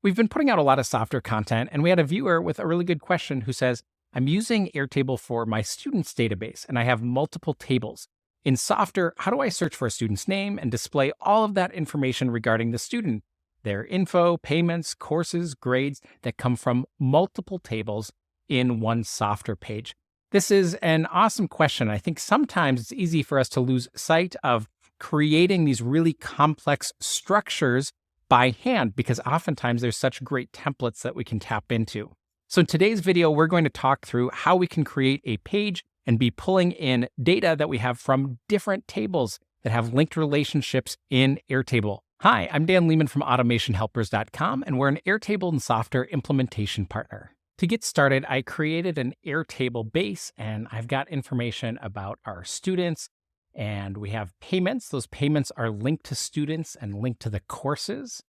We've been putting out a lot of Softr content, and we had a viewer with a really good question who says, I'm using Airtable for my students database, and I have multiple tables. In Softr, how do I search for a student's name and display all of that information regarding the student? Their info, payments, courses, grades that come from multiple tables in one Softr page. This is an awesome question. I think sometimes it's easy for us to lose sight of creating these really complex structures by hand, because oftentimes there's such great templates that we can tap into. So in today's video, we're going to talk through how we can create a page and be pulling in data that we have from different tables that have linked relationships in Airtable. Hi, I'm Dan Lehman from AutomationHelpers.com, and we're an Airtable and Softr implementation partner. To get started, I created an Airtable base, and I've got information about our students, and we have payments. Those payments are linked to students and linked to the courses.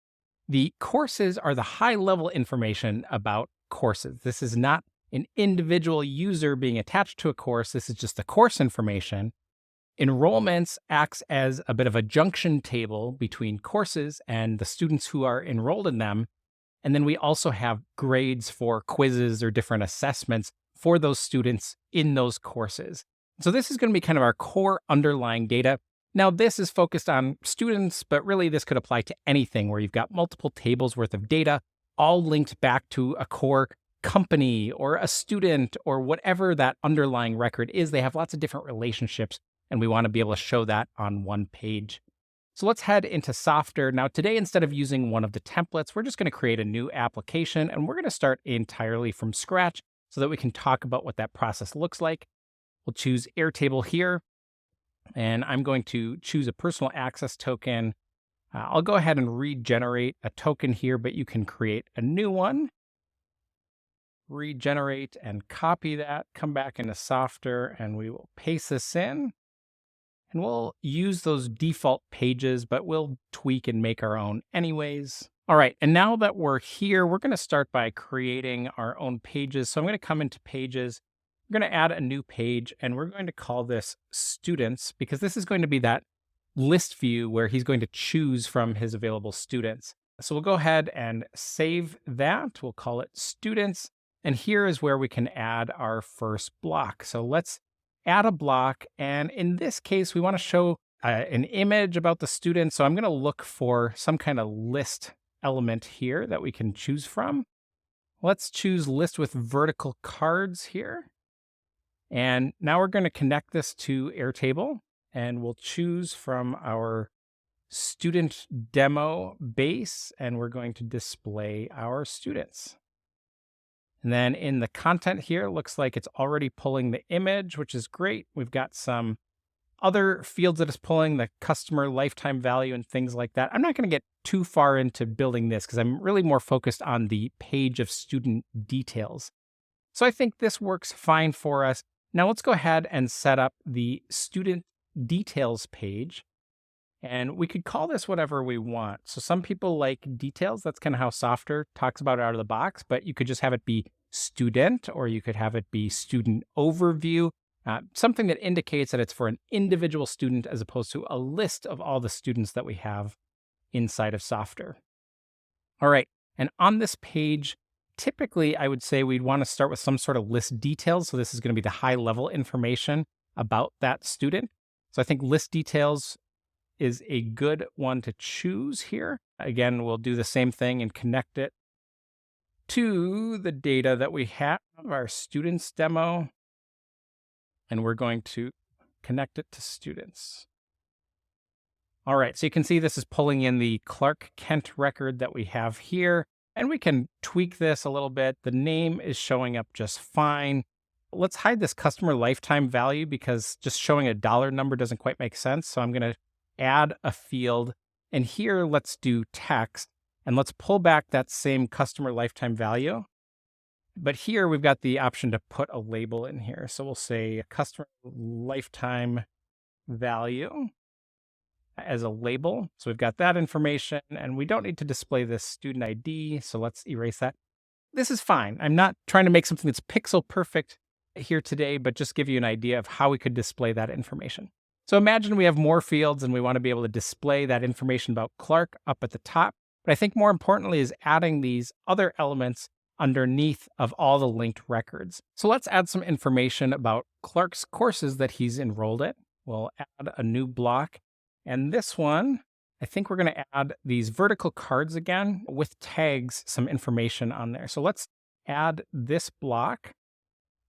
The courses are the high-level information about courses. This is not an individual user being attached to a course. This is just the course information. Enrollments acts as a bit of a junction table between courses and the students who are enrolled in them. And then we also have grades for quizzes or different assessments for those students in those courses. So this is going to be kind of our core underlying data. Now, this is focused on students, but really this could apply to anything where you've got multiple tables worth of data, all linked back to a core company or a student or whatever that underlying record is. They have lots of different relationships, and we want to be able to show that on one page. So let's head into Softr. Now, today, instead of using one of the templates, we're just going to create a new application, and we're going to start entirely from scratch so that we can talk about what that process looks like. We'll choose Airtable here, and I'm going to choose a personal access token. I'll go ahead and regenerate a token here, but you can create a new one. Regenerate and copy that, come back into Softr, and we will paste this in. And we'll use those default pages, but we'll tweak and make our own anyways. All right, and now that we're here, we're going to start by creating our own pages. So I'm going to come into Pages. We're going to add a new page, and we're going to call this Students, because this is going to be that list view where he's going to choose from his available students. So we'll go ahead and save that. We'll call it Students. And here is where we can add our first block. So let's add a block. And in this case, we want to show an image about the student. So I'm going to look for some kind of list element here that we can choose from. Let's choose list with vertical cards here. And now we're going to connect this to Airtable, and we'll choose from our student demo base, and we're going to display our students. And then in the content here, it looks like it's already pulling the image, which is great. We've got some other fields that it's pulling, the customer lifetime value and things like that. I'm not going to get too far into building this because I'm really more focused on the page of student details. So I think this works fine for us. Now let's go ahead and set up the student details page. And we could call this whatever we want. So some people like details. That's kind of how Softr talks about it out of the box, but you could just have it be student, or you could have it be student overview, something that indicates that it's for an individual student as opposed to a list of all the students that we have inside of Softr. All right, and on this page, typically I would say we'd want to start with some sort of list details. So this is going to be the high level information about that student. So I think list details is a good one to choose here. Again, we'll do the same thing and connect it to the data that we have, our students demo, and we're going to connect it to students. All right, so you can see this is pulling in the Clark Kent record that we have here, and we can tweak this a little bit. The name is showing up just fine. Let's hide this customer lifetime value because just showing a dollar number doesn't quite make sense. So I'm going to add a field, and here let's do text, and let's pull back that same customer lifetime value. But here we've got the option to put a label in here. So we'll say customer lifetime value as a label. So we've got that information, and we don't need to display this student ID. So let's erase that. This is fine. I'm not trying to make something that's pixel perfect here today, but just give you an idea of how we could display that information. So imagine we have more fields and we want to be able to display that information about Clark up at the top. But I think more importantly is adding these other elements underneath of all the linked records. So let's add some information about Clark's courses that he's enrolled in. We'll add a new block. And this one, I think we're going to add these vertical cards again with tags, some information on there. So let's add this block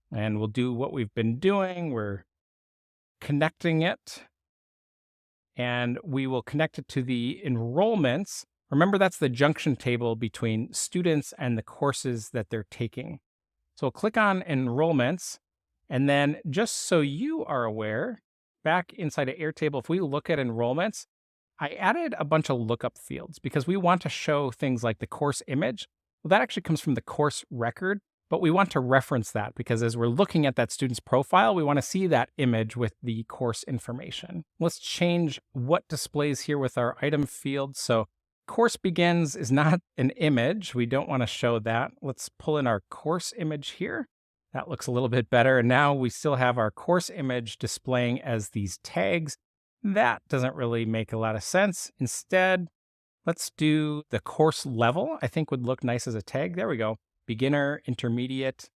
and we'll do what we've been doing. We're connecting it and we will connect it to the enrollments. Remember, that's the junction table between students and the courses that they're taking. So we'll click on enrollments. And then just so you are aware, back inside of Airtable, if we look at enrollments, I added a bunch of lookup fields because we want to show things like the course image. Well, that actually comes from the course record, but we want to reference that because as we're looking at that student's profile, we want to see that image with the course information. Let's change what displays here with our item field. So course begins is not an image. We don't want to show that. Let's pull in our course image here. That looks a little bit better. And now we still have our course image displaying as these tags. That doesn't really make a lot of sense. Instead, let's do the course level. I think would look nice as a tag. There we go. Beginner, intermediate.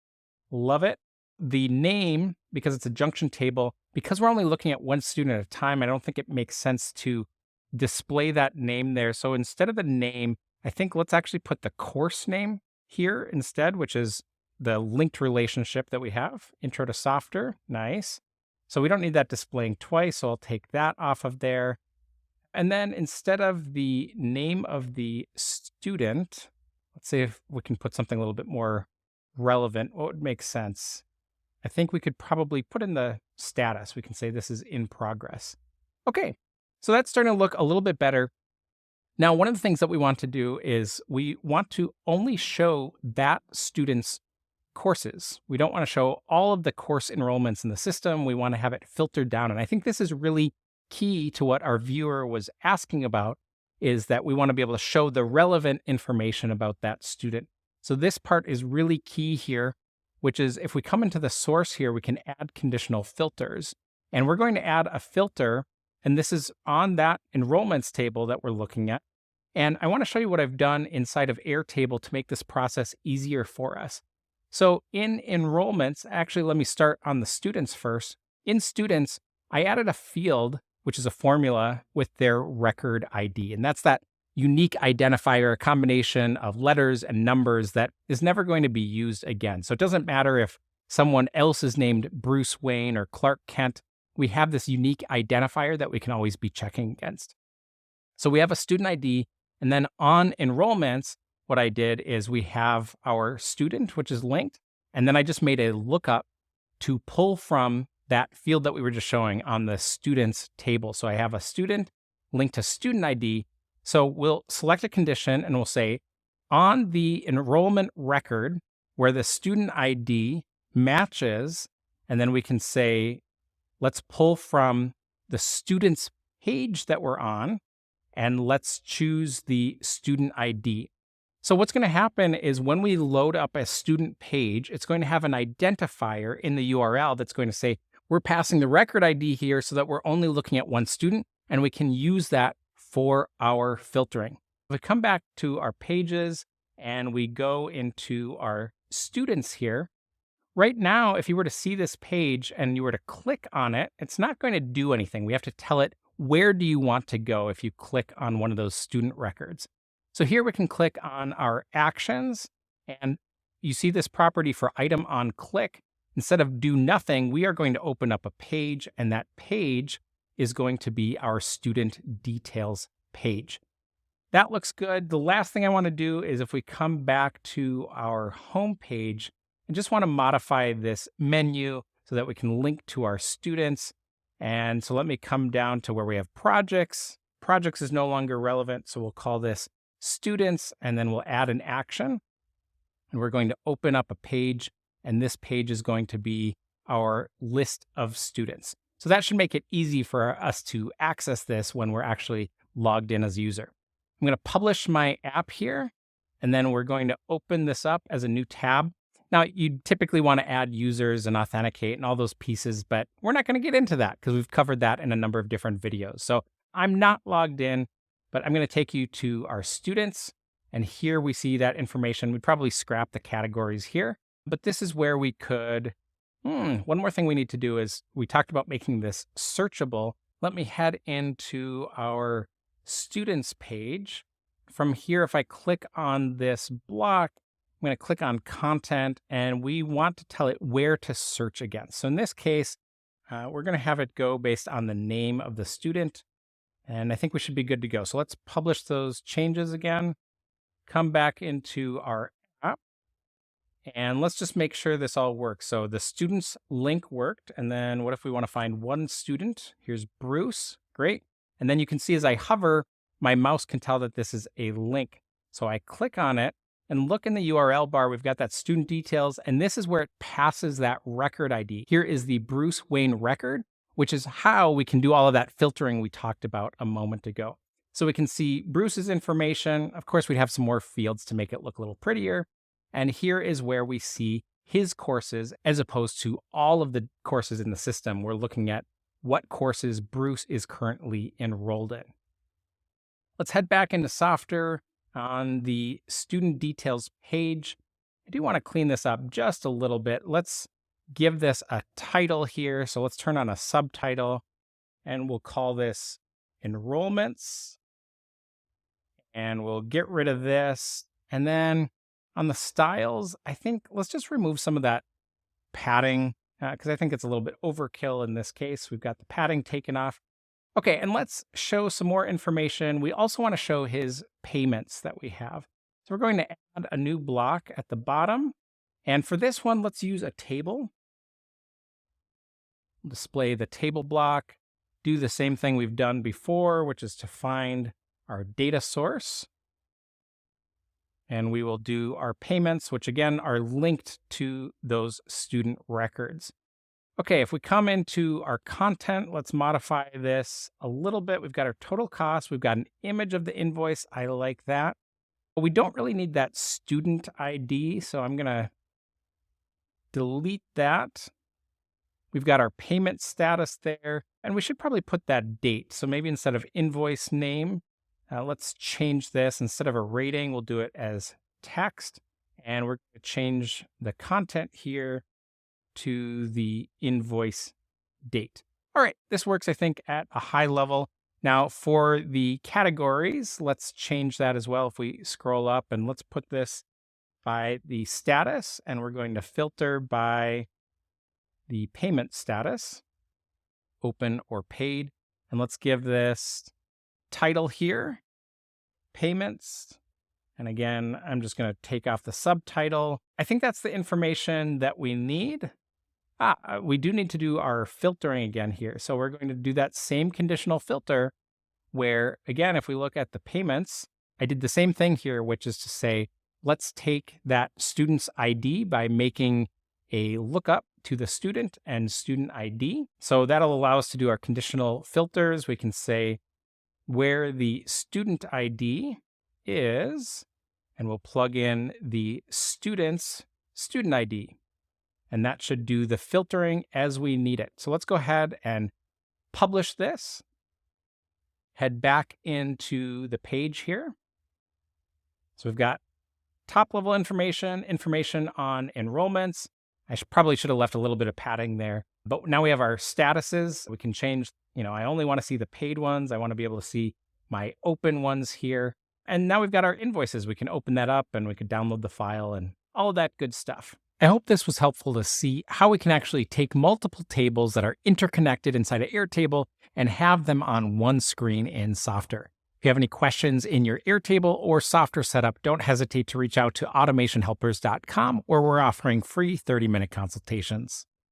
Love it. The name, because it's a junction table, because we're only looking at one student at a time, I don't think it makes sense to display that name there. So instead of the name, I think let's actually put the course name here instead, which is the linked relationship that we have. Intro to Softr. Nice. So we don't need that displaying twice, so I'll take that off of there. And then instead of the name of the student, let's see if we can put something a little bit more relevant. What would make sense? I think we could probably put in the status. We can say this is in progress. Okay, so that's starting to look a little bit better. Now, one of the things that we want to do is we want to only show that student's courses. We don't want to show all of the course enrollments in the system. We want to have it filtered down. And I think this is really key to what our viewer was asking about, is that we want to be able to show the relevant information about that student. So this part is really key here, which is if we come into the source here, we can add conditional filters. And we're going to add a filter, and this is on that enrollments table that we're looking at. And I want to show you what I've done inside of Airtable to make this process easier for us. So in enrollments, actually, let me start on the students first. In students, I added a field, which is a formula with their record ID. And that's that unique identifier, a combination of letters and numbers that is never going to be used again. So it doesn't matter if someone else is named Bruce Wayne or Clark Kent. We have this unique identifier that we can always be checking against. So we have a student ID. And then on enrollments, what I did is we have our student, which is linked, and then I just made a lookup to pull from that field that we were just showing on the students table. So I have a student linked to student ID. So we'll select a condition and we'll say on the enrollment record where the student ID matches, and then we can say, let's pull from the student's page that we're on, and let's choose the student ID. So what's going to happen is when we load up a student page, it's going to have an identifier in the URL that's going to say, we're passing the record ID here so that we're only looking at one student, and we can use that for our filtering. If we come back to our pages and we go into our students here, right now, if you were to see this page and you were to click on it, it's not going to do anything. We have to tell it, where do you want to go if you click on one of those student records? So here we can click on our actions, and you see this property for item on click. Instead of do nothing, we are going to open up a page, and that page is going to be our student details page. That looks good. The last thing I want to do is if we come back to our home page, I just want to modify this menu so that we can link to our students. And so let me come down to where we have projects. Projects is no longer relevant, so we'll call this students, and then we'll add an action. And we're going to open up a page, and this page is going to be our list of students. So that should make it easy for us to access this when we're actually logged in as a user. I'm going to publish my app here, and then we're going to open this up as a new tab. Now, you typically want to add users and authenticate and all those pieces, but we're not going to get into that because we've covered that in a number of different videos. So I'm not logged in, but I'm going to take you to our students. And here we see that information. We'd probably scrap the categories here, but this is where we could. One more thing we need to do is we talked about making this searchable. Let me head into our students page. From here, if I click on this block, I'm going to click on content, and we want to tell it where to search against. So in this case, we're going to have it go based on the name of the student, and I think we should be good to go. So let's publish those changes again, come back into our app, and let's just make sure this all works. So the students link worked, and then what if we want to find one student? Here's Bruce, great. And then you can see as I hover, my mouse can tell that this is a link. So I click on it, and look in the URL bar, we've got that student details, and this is where it passes that record ID. Here is the Bruce Wayne record, which is how we can do all of that filtering we talked about a moment ago. So we can see Bruce's information. Of course, we'd have some more fields to make it look a little prettier. And here is where we see his courses as opposed to all of the courses in the system. We're looking at what courses Bruce is currently enrolled in. Let's head back into Softr. On the student details page, I do want to clean this up just a little bit. Let's give this a title here. So let's turn on a subtitle, and we'll call this enrollments. And we'll get rid of this. And then on the styles, I think let's just remove some of that padding because I think it's a little bit overkill in this case. We've got the padding taken off. Okay, and let's show some more information. We also want to show his payments that we have. So we're going to add a new block at the bottom. And for this one, let's use a table. Display the table block. Do the same thing we've done before, which is to find our data source. And we will do our payments, which again are linked to those student records. Okay, if we come into our content, let's modify this a little bit. We've got our total cost. We've got an image of the invoice. I like that. But we don't really need that student ID, so I'm going to delete that. We've got our payment status there, and we should probably put that date. So maybe instead of invoice name, let's change this. Instead of a rating, we'll do it as text, and we're going to change the content here to the invoice date. All right, this works, I think, at a high level. Now, for the categories, let's change that as well. If we scroll up, and let's put this by the status, and we're going to filter by the payment status, open or paid. And let's give this title here, payments. And again, I'm just going to take off the subtitle. I think that's the information that we need. We do need to do our filtering again here. So we're going to do that same conditional filter where, again, if we look at the payments, I did the same thing here, which is to say, let's take that student's ID by making a lookup to the student and student ID. So that'll allow us to do our conditional filters. We can say where the student ID is, and we'll plug in the student's student ID. And that should do the filtering as we need it. So let's go ahead and publish this. Head back into the page here. So we've got top level information on enrollments. I probably should have left a little bit of padding there. But now we have our statuses. We can change, I only want to see the paid ones. I want to be able to see my open ones here. And now we've got our invoices. We can open that up and we could download the file and all of that good stuff. I hope this was helpful to see how we can actually take multiple tables that are interconnected inside of Airtable and have them on one screen in Softr. If you have any questions in your Airtable or Softr setup, don't hesitate to reach out to automationhelpers.com, where we're offering free 30-minute consultations.